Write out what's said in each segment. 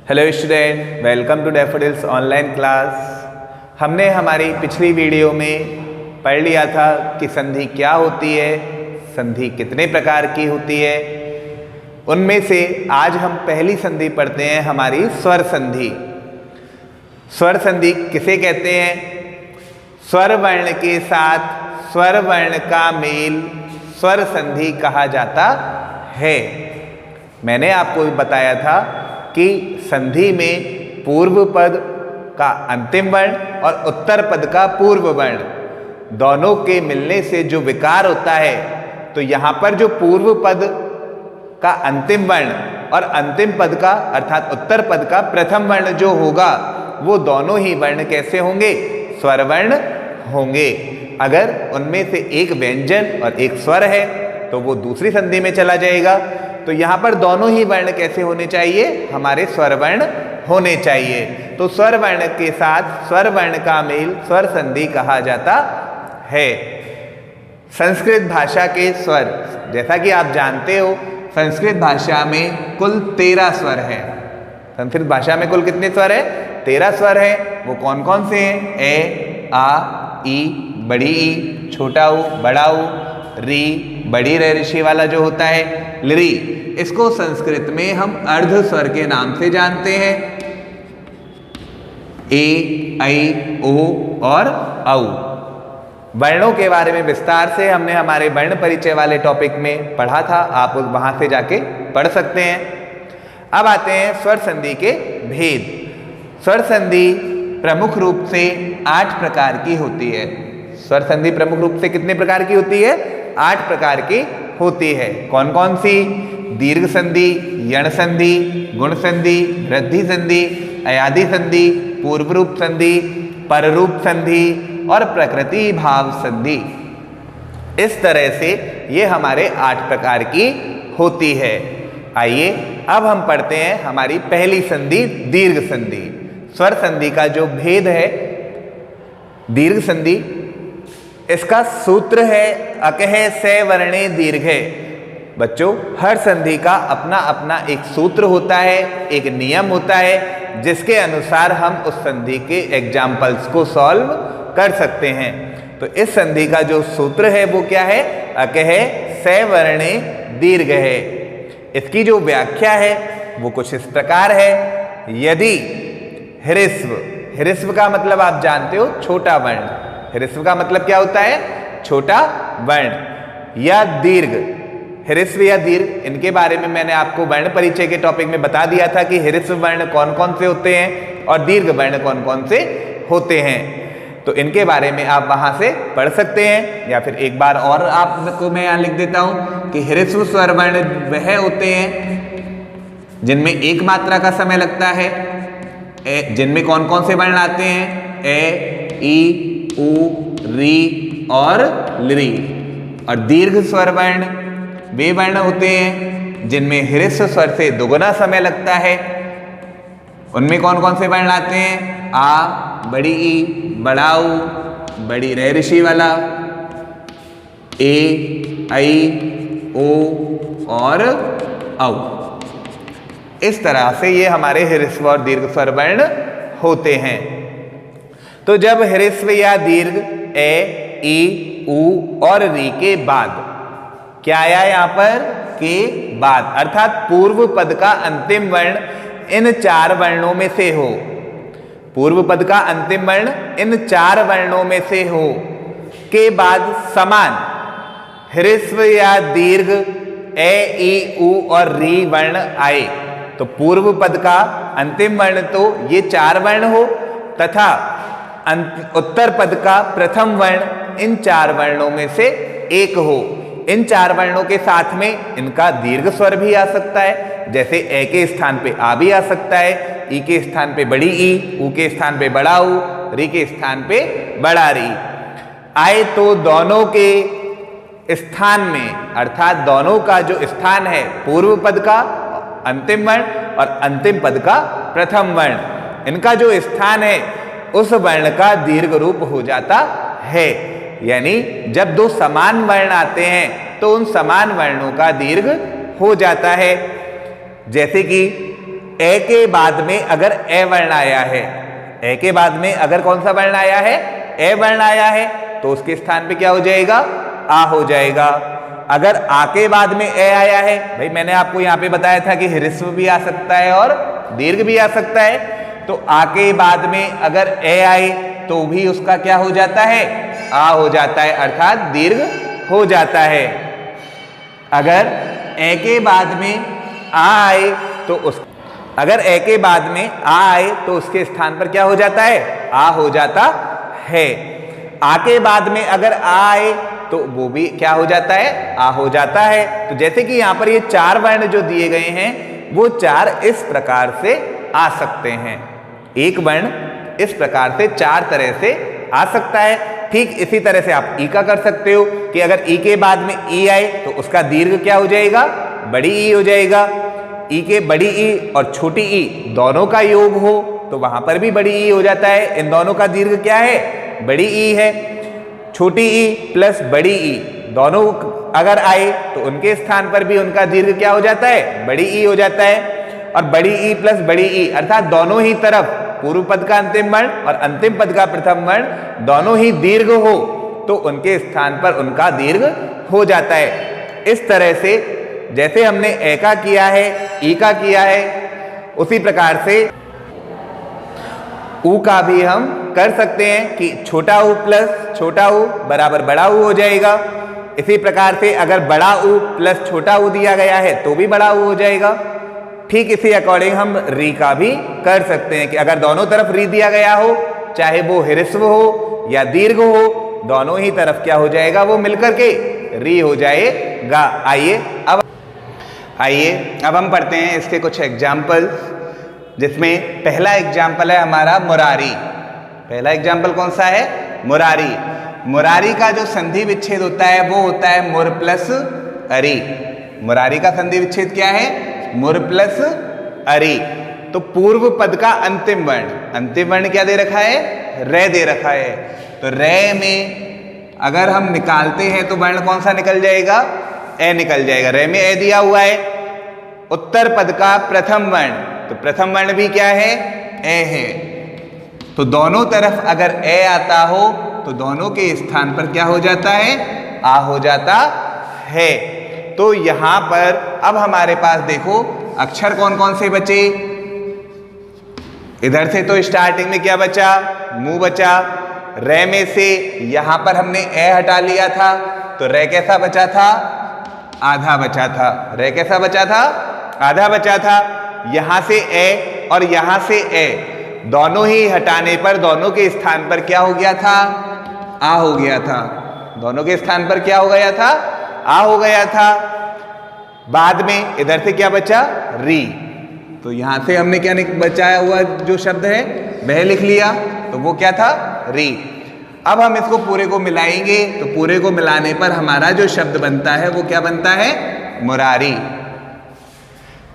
Hello student, welcome to Daffodils online class. हमने हमारी पिछली वीडियो में पढ़ लिया था कि संधि क्या होती है, संधि कितने प्रकार की होती है। उनमें से आज हम पहली संधि पढ़ते हैं, हमारी स्वर संधि। स्वर संधि किसे कहते हैं? स्वर वर्ण के साथ स्वर वर्ण का मेल स्वर संधि कहा जाता है। मैंने आपको बताया था कि संधि में पूर्व पद का अंतिम वर्ण और उत्तर पद का पूर्व वर्ण दोनों के मिलने से जो विकार होता है, तो यहाँ पर जो पूर्व पद का अंतिम वर्ण और अंतिम पद का अर्थात उत्तर पद का प्रथम वर्ण जो होगा, वो दोनों ही वर्ण कैसे होंगे? स्वर वर्ण होंगे। अगर उनमें से एक व्यंजन और एक स्वर है तो वो दूसरी संधि में चला जाएगा। तो यहाँ पर दोनों ही वर्ण कैसे होने चाहिए? हमारे स्वर वर्ण होने चाहिए। तो स्वर वर्ण के साथ स्वर वर्ण का मेल स्वर संधि कहा जाता है। संस्कृत भाषा के स्वर, जैसा कि आप जानते हो, संस्कृत भाषा में कुल 13 स्वर है। संस्कृत भाषा में कुल कितने स्वर है? 13 स्वर है। वो कौन कौन से हैं? ए, आ, ई, बड़ी ई, छोटा ऊ, बड़ा ऊ, री, बड़ी रे ऋषि वाला जो होता है, लरी। इसको संस्कृत में हम अर्ध स्वर के नाम से जानते हैं। ए, ऐ, ओ और औ। वर्णों के बारे में विस्तार से हमने हमारे वर्ण परिचय वाले टॉपिक में पढ़ा था, आप वहां से जाके पढ़ सकते हैं। अब आते हैं स्वर संधि के भेद। स्वर संधि प्रमुख रूप से 8 प्रकार की होती है। स्वर संधि प्रमुख रूप से कितने प्रकार की होती है? 8 प्रकार की होती है। कौन कौन सी? दीर्घ संधि, यण संधि, गुण संधि, वृद्धि संधि, अयादि संधि, पूर्व रूप संधि, पर रूप संधि और प्रकृति भाव संधि। इस तरह से ये हमारे 8 प्रकार की होती है। आइए अब हम पढ़ते हैं हमारी पहली संधि, दीर्घ संधि। स्वर संधि का जो भेद है दीर्घ संधि, इसका सूत्र है अकह से वर्णे दीर्घे। बच्चों, हर संधि का अपना अपना एक सूत्र होता है, एक नियम होता है, जिसके अनुसार हम उस संधि के एग्जाम्पल्स को सॉल्व कर सकते हैं। तो इस संधि का जो सूत्र है वो क्या है? अकह से वर्णे दीर्घ है। इसकी जो व्याख्या है वो कुछ इस प्रकार है। यदि ह्रस्व, ह्रस्व का मतलब आप जानते हो छोटा वर्ण, ह्रस्व का मतलब क्या होता है? छोटा वर्ण। या दीर्घ, ह्रस्व या दीर्घ, इनके बारे में मैंने आपको वर्ण परिचय के टॉपिक में बता दिया था कि ह्रस्व वर्ण कौन कौन से होते हैं और दीर्घ वर्ण कौन कौन से होते हैं। तो इनके बारे में आप वहां से पढ़ सकते हैं। या फिर एक बार और आपको मैं यहाँ लिख देता हूं कि ह्रस्व स्वर वर्ण वह होते हैं जिनमें एक मात्रा का समय लगता है। जिनमें कौन कौन से वर्ण आते हैं? ए, ई, उ, री और लरी। और दीर्घ स्वर वर्ण वे वर्ण होते हैं जिनमें ह्रस्व स्वर से दुगुना समय लगता है। उनमें कौन कौन से वर्ण आते हैं? आ, बड़ी ई, बड़ा ऊ, बड़ी रे ऋषि वाला, ए, ऐ, ओ और औ। इस तरह से ये हमारे ह्रस्व और दीर्घ स्वर वर्ण होते हैं। तो जब ह्रस्व या दीर्घ ए, ई, उ और री के बाद क्या आया यहाँ पर? के बाद, अर्थात पूर्व पद का अंतिम वर्ण इन 4 वर्णों में से हो। पूर्व पद का अंतिम वर्ण इन 4 वर्णों में से हो के बाद समान ह्रस्व या दीर्घ ए, ई, उ और री वर्ण आए, तो पूर्व पद का अंतिम वर्ण तो ये 4 वर्ण हो तथा उत्तर पद का प्रथम वर्ण इन 4 वर्णों में से एक हो। इन 4 वर्णों के साथ में इनका दीर्घ स्वर भी आ सकता है, जैसे ए के स्थान पे आ भी आ सकता है, ई के स्थान पे बड़ी ई, उ के स्थान पे बड़ा उ, री के स्थान पे बड़ा री आए। तो दोनों के स्थान में, अर्थात दोनों का जो स्थान है, पूर्व पद का अंतिम वर्ण और अंतिम पद का प्रथम वर्ण, इनका जो स्थान है उस वर्ण का दीर्घ रूप हो जाता है। यानी जब 2 समान वर्ण आते हैं तो उन समान वर्णों का दीर्घ हो जाता है। जैसे कि ए के बाद में अगर ए वर्ण आया है, ए के बाद में अगर कौन सा वर्ण आया है, ए वर्ण आया है, तो उसके स्थान पे क्या हो जाएगा, आ हो जाएगा। अगर आ के बाद में ए आया है, भाई मैंने आपको यहां पे बताया था कि ह्रस्व भी आ सकता है और दीर्घ भी आ सकता है, तो आ के बाद में अगर ए आए तो भी उसका क्या हो जाता है, आ हो जाता है, अर्थात दीर्घ हो जाता है। अगर ए के बाद में आ आए तो अगर ए के बाद में आ आए तो उसके स्थान पर क्या हो जाता है, आ हो जाता है। आ के बाद में अगर आ आए तो वो भी क्या हो जाता है, आ हो जाता है। तो जैसे कि यहां पर ये 4 वर्ण जो दिए गए हैं वो 4 इस प्रकार से आ सकते हैं। एक वर्ण इस प्रकार से 4 तरह से आ सकता है। ठीक इसी तरह से आप ई का कर सकते हो कि अगर ई के बाद में ई आए तो उसका दीर्घ क्या हो जाएगा, बड़ी ई हो जाएगा। ई के बड़ी ई और छोटी ई दोनों का योग हो तो वहां पर भी बड़ी ई हो जाता है। इन दोनों का दीर्घ क्या है, बड़ी ई है। छोटी ई प्लस बड़ी ई दोनों अगर आए तो उनके स्थान पर भी उनका दीर्घ क्या हो जाता है, बड़ी ई हो जाता है। और बड़ी ई प्लस बड़ी ई अर्थात दोनों ही तरफ पूर्व पद का अंतिम वर्ण और अंतिम पद का प्रथम वर्ण दोनों ही दीर्घ हो तो उनके स्थान पर उनका दीर्घ हो जाता है। इस तरह से जैसे हमने ए का किया है, ई का किया है, उसी प्रकार से ऊ का भी हम कर सकते हैं कि छोटा ऊ प्लस छोटा ऊ बराबर बड़ा ऊ हो जाएगा। इसी प्रकार से अगर बड़ा ऊ प्लस छोटा ऊ दिया गया है तो भी बड़ा ऊ हो जाएगा। ठीक इसी अकॉर्डिंग हम री का भी कर सकते हैं कि अगर दोनों तरफ री दिया गया हो, चाहे वो ह्रस्व हो या दीर्घ हो, दोनों ही तरफ क्या हो जाएगा, वो मिलकर के री हो जाएगा। आइए अब हम पढ़ते हैं इसके कुछ एग्जाम्पल्स, जिसमें पहला एग्जाम्पल है हमारा मुरारी। पहला एग्जाम्पल कौन सा है, मुरारी। मुरारी का जो संधि विच्छेद होता है वो होता है मुर प्लस अरी। मुरारी का संधि विच्छेद क्या है, मुर प्लस अरी। तो पूर्व पद का अंतिम वर्ण क्या दे रखा है, रे दे रखा है। तो रे में अगर हम निकालते हैं तो वर्ण कौन सा निकल जाएगा, ए निकल जाएगा। रे में ए दिया हुआ है। उत्तर पद का प्रथम वर्ण, तो प्रथम वर्ण भी क्या है, ए है। तो दोनों तरफ अगर ए आता हो तो दोनों के स्थान पर क्या हो जाता है, आ हो जाता है। तो यहां पर अब हमारे पास देखो अक्षर कौन कौन से बचे। इधर से तो स्टार्टिंग में क्या बचा, मुंह बचा। रे में से यहां पर हमने ए हटा लिया था तो रे कैसा बचा था, आधा बचा था। रे कैसा बचा था, आधा बचा था। यहां से ए और यहां से ए दोनों ही हटाने पर दोनों के स्थान पर क्या हो गया था, आ हो गया था। दोनों के स्थान पर क्या हो गया था, आ हो गया था। बाद में इधर से क्या बचा, री। तो यहां से हमने क्या बचाया हुआ जो शब्द है वह लिख लिया, तो वो क्या था, री। अब हम इसको पूरे को मिलाएंगे तो पूरे को मिलाने पर हमारा जो शब्द बनता है वो क्या बनता है, मुरारी।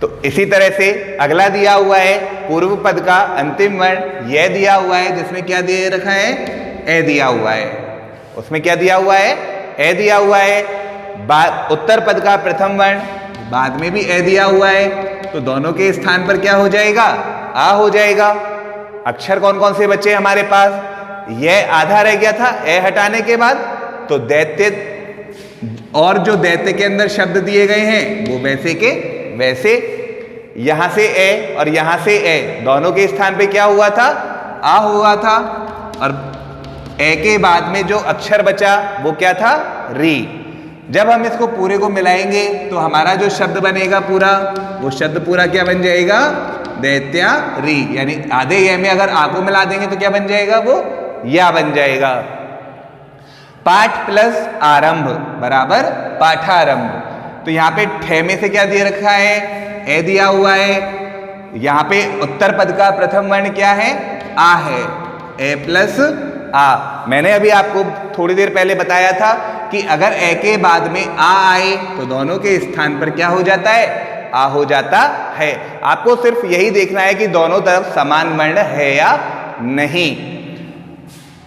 तो इसी तरह से अगला दिया हुआ है पूर्व पद का अंतिम वर्ण यह दिया हुआ है, जिसमें क्या दे रखा है, ए दिया हुआ है। उसमें क्या दिया हुआ है, ए दिया हुआ है। उत्तर पद का प्रथम वर्ण बाद में भी ए दिया हुआ है, तो दोनों के स्थान पर क्या हो जाएगा, आ हो जाएगा। अक्षर कौन कौन से बचे हमारे पास, यह आधा रह गया था ए हटाने के बाद, तो दैत्य और जो दैत्य के अंदर शब्द दिए गए हैं वो वैसे के वैसे। यहां से ए और यहां से ए दोनों के स्थान पे क्या हुआ था, आ हुआ था। और ए के बाद में जो अक्षर बचा वो क्या था, री। जब हम इसको पूरे को मिलाएंगे तो हमारा जो शब्द बनेगा पूरा, वो शब्द पूरा क्या बन जाएगा, दैत्या री। यानी आधे ये में अगर आ को मिला देंगे तो क्या बन जाएगा, वो या बन जाएगा। पाठ प्लस आरंभ बराबर पाठारंभ। तो यहाँ पे ठे में से क्या दे रखा है, ए दिया हुआ है। यहाँ पे उत्तर पद का प्रथम वर्ण क्या है, आ है, ए प्लस आ। मैंने अभी आपको थोड़ी देर पहले बताया था कि अगर ए के बाद में आ आए तो दोनों के स्थान पर क्या हो जाता है, आ हो जाता है। आपको सिर्फ यही देखना है कि दोनों तरफ समान वर्ण है या नहीं।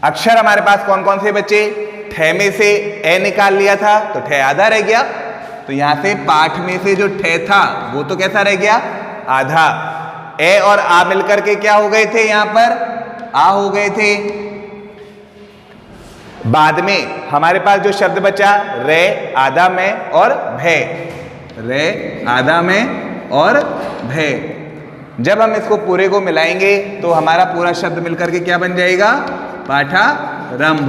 अक्षर हमारे पास कौन कौन से बचे, ठे में से ए निकाल लिया था तो ठे आधा रह गया। तो यहां से पाठ में से जो ठे था वो तो कैसा रह गया, आधा। ए और आ मिलकर के क्या हो गए थे, यहां पर आ हो गए थे। बाद में हमारे पास जो शब्द बचा रे आधा में और भय, रे आधा में और भय, जब हम इसको पूरे को मिलाएंगे तो हमारा पूरा शब्द मिलकर के क्या बन जाएगा, पाठारंभ,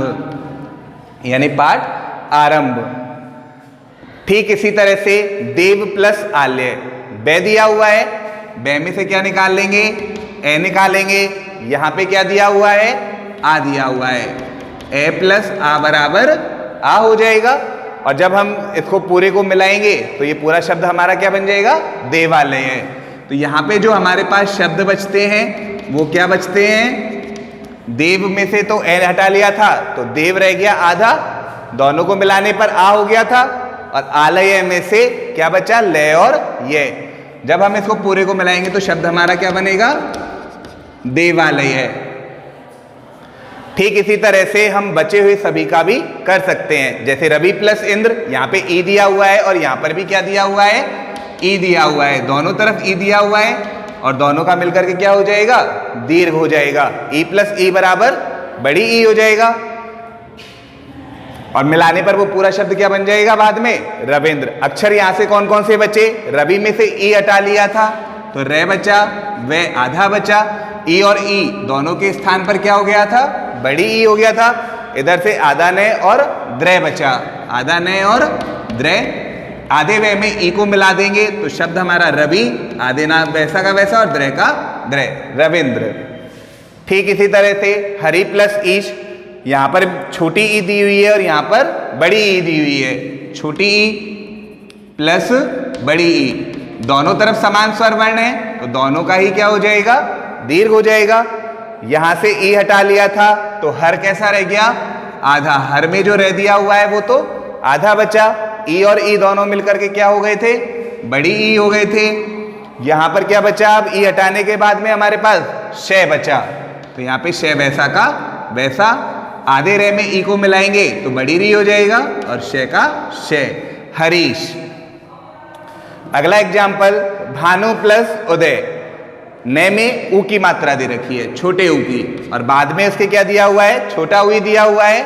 यानी पाठ आरंभ। ठीक इसी तरह से देव प्लस आल्य, बे दिया हुआ है, बे में से क्या निकाल लेंगे, ए निकालेंगे। यहां पे क्या दिया हुआ है, आ दिया हुआ है, ए प्लस आ बराबर आ हो जाएगा। और जब हम इसको पूरे को मिलाएंगे तो ये पूरा शब्द हमारा क्या बन जाएगा, देवालय है। तो यहाँ पे जो हमारे पास शब्द बचते हैं वो क्या बचते हैं, देव में से तो ए हटा लिया था तो देव रह गया आधा, दोनों को मिलाने पर आ हो गया था। और आलय में से क्या बचा, लय और ये। जब हम इसको पूरे को मिलाएंगे तो शब्द हमारा क्या बनेगा, देवालय है। ठीक इसी तरह से हम बचे हुए सभी का भी कर सकते हैं। जैसे रवि प्लस इंद्र, यहाँ पे ई दिया हुआ है और यहाँ पर भी क्या दिया हुआ है, ई दिया हुआ है, दोनों तरफ ई दिया हुआ है और दोनों का मिलकर के क्या हो जाएगा, दीर्घ हो जाएगा। ई प्लस ई बराबर बड़ी ई हो जाएगा और मिलाने पर वो पूरा शब्द क्या बन जाएगा बाद में, रविंद्र। अक्षर यहां से कौन कौन से बचे, रवि में से ई हटा लिया था तो रे बचा, वे आधा बचा, ई और ई दोनों के स्थान पर क्या हो गया था, बड़ी ई हो गया था। इधर से आधा नय और द्रय बचा, आधा नय और द्रय, आधे वे में ई को मिला देंगे तो शब्द हमारा रवि, आधे ना वैसा का वैसा और द्रय का द्रय, रविंद्र। ठीक इसी तरह से हरि प्लस ईश, यहां पर छोटी ई दी हुई है और यहां पर बड़ी ई दी हुई है, छोटी ई प्लस बड़ी ई, दोनों तरफ समान स्वर वर्ण है तो दोनों का ही क्या हो जाएगा, दीर्घ हो जाएगा। यहां से ई हटा लिया था तो हर कैसा रह गया, आधा, हर में जो रह दिया हुआ है वो तो आधा बचा। ई और ई दोनों मिलकर के क्या हो गए थे, बड़ी ई हो गए थे। यहां पर क्या बचा, अब ई हटाने के बाद में हमारे पास शय बचा तो यहां पे शय वैसा का वैसा, आधे रे में ई को मिलाएंगे तो बड़ी री हो जाएगा और शय का शय, हरीश। अगला एग्जाम्पल भानु प्लस उदय, न में ऊ की मात्रा दे रखी है, छोटे ऊ की, और बाद में उसके क्या दिया हुआ है, छोटा ऊ दिया हुआ है।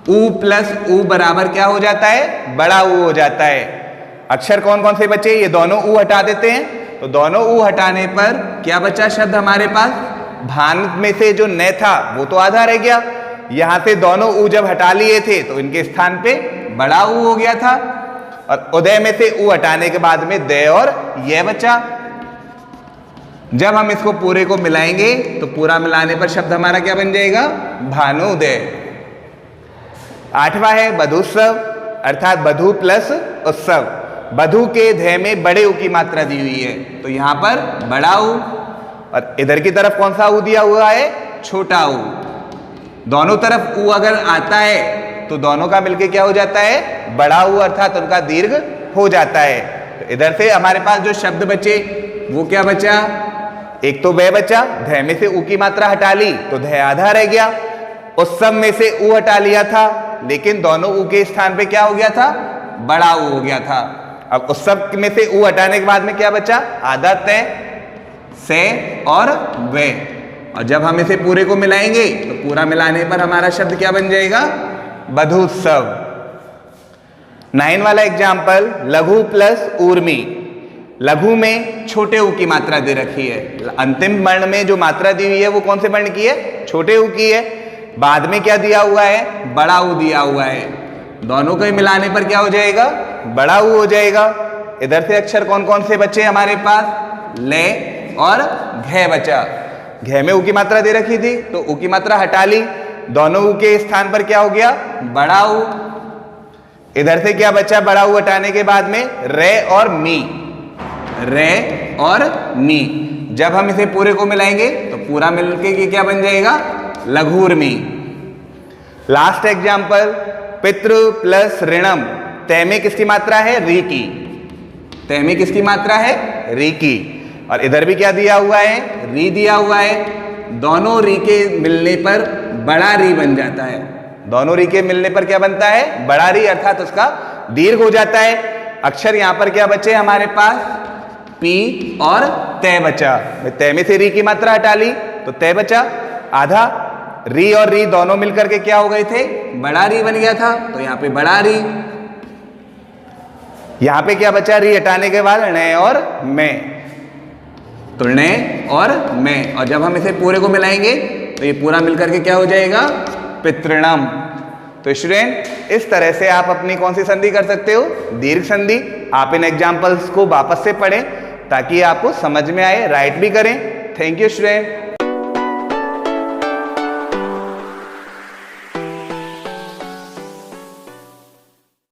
ऊ प्लस ऊ बराबर क्या हो जाता है, बड़ा ऊ हो जाता है। अक्षर कौन कौन से बचे, ये दोनों ऊ हटा देते हैं तो दोनों ऊ हटाने पर क्या बचा शब्द हमारे पास, भान में से जो न था वो तो आधा रह गया। यहां से दोनों ऊ जब हटा लिए थे तो इनके स्थान पे बड़ा ऊ हो गया था। और उदय में से ऊ हटाने के बाद में दय और यह बचा। जब हम इसको पूरे को मिलाएंगे तो पूरा मिलाने पर शब्द हमारा क्या बन जाएगा, भानुदय। आठवां है बधुत्सव, अर्थात बधु प्लस उत्सव। बधु के ध्य में बड़े ऊ की मात्रा दी हुई है तो यहां पर बड़ा ऊ, और इधर की तरफ कौन सा ऊ दिया हुआ है, छोटा ऊ। दोनों तरफ ऊ अगर आता है तो दोनों का मिलके क्या हो जाता है, बड़ा ऊ, अर्थात उनका दीर्घ हो जाता है। तो इधर से हमारे पास जो शब्द बचे वो क्या बचा, एक तो वे बचा, ध्य में से ऊ की मात्रा हटा ली तो ध्य आधा रह गया। उत्सव में से ऊ हटा लिया था लेकिन दोनों ऊ के स्थान पे क्या हो गया था, बड़ा ऊ हो गया था। अब उत्सव में से ऊ हटाने के बाद में क्या बचा, आधा तय, से और वे। और जब हम इसे पूरे को मिलाएंगे तो पूरा मिलाने पर हमारा शब्द क्या बन जाएगा, बधुत्सव। 9 वाला एग्जाम्पल लघु प्लस ऊर्मी। लघु में छोटे ऊ की मात्रा दे रखी है, अंतिम वर्ण में जो मात्रा दी हुई है वो कौन से वर्ण की है, छोटे ऊ की है। बाद में क्या दिया हुआ है, बड़ा ऊ दिया हुआ है। दोनों को मिलाने पर क्या हो जाएगा, बड़ा ऊ हो जाएगा। इधर से अक्षर कौन कौन से बचे हमारे पास, ले और घे बचा। घे में ऊ की मात्रा दे रखी थी तो ऊ की मात्रा हटा ली, दोनों ऊ के स्थान पर क्या हो गया, बड़ा ऊ। इधर से क्या बचा, बड़ा ऊ हटाने के बाद में रे और मी, रे और मी। जब हम इसे पूरे को मिलाएंगे तो पूरा मिलके क्या बन जाएगा, लघुर्मी। लास्ट एग्जाम्पल पितृ प्लस ऋणम। तय में किसकी मात्रा है, री की। तय में किसकी मात्रा है, री की। और इधर भी क्या दिया हुआ है, री दिया हुआ है। दोनों री के मिलने पर बड़ा री बन जाता है। दोनों री के मिलने पर क्या बनता है, बड़ा री, अर्थात उसका दीर्घ हो जाता है। अक्षर यहां पर क्या बचे हमारे पास, पी और तय बचा, तय में से री की मात्रा हटा ली तो तय बचा आधा। री और री दोनों मिलकर के क्या हो गए थे, बड़ा री बन गया था, तो यहाँ पे बड़ा री। यहाँ पे क्या बचा, री हटाने के बाद ण और मैं, तो ण और मैं, और जब हम इसे पूरे को मिलाएंगे तो ये पूरा मिलकर के क्या हो जाएगा, पितृणम। तो स्टूडेंट इस तरह से आप अपनी कौन सी संधि कर सकते हो, दीर्घ संधि। आप इन एग्जाम्पल्स को वापस से पढ़ें ताकि आपको समझ में आए, राइट भी करें। Thank you student.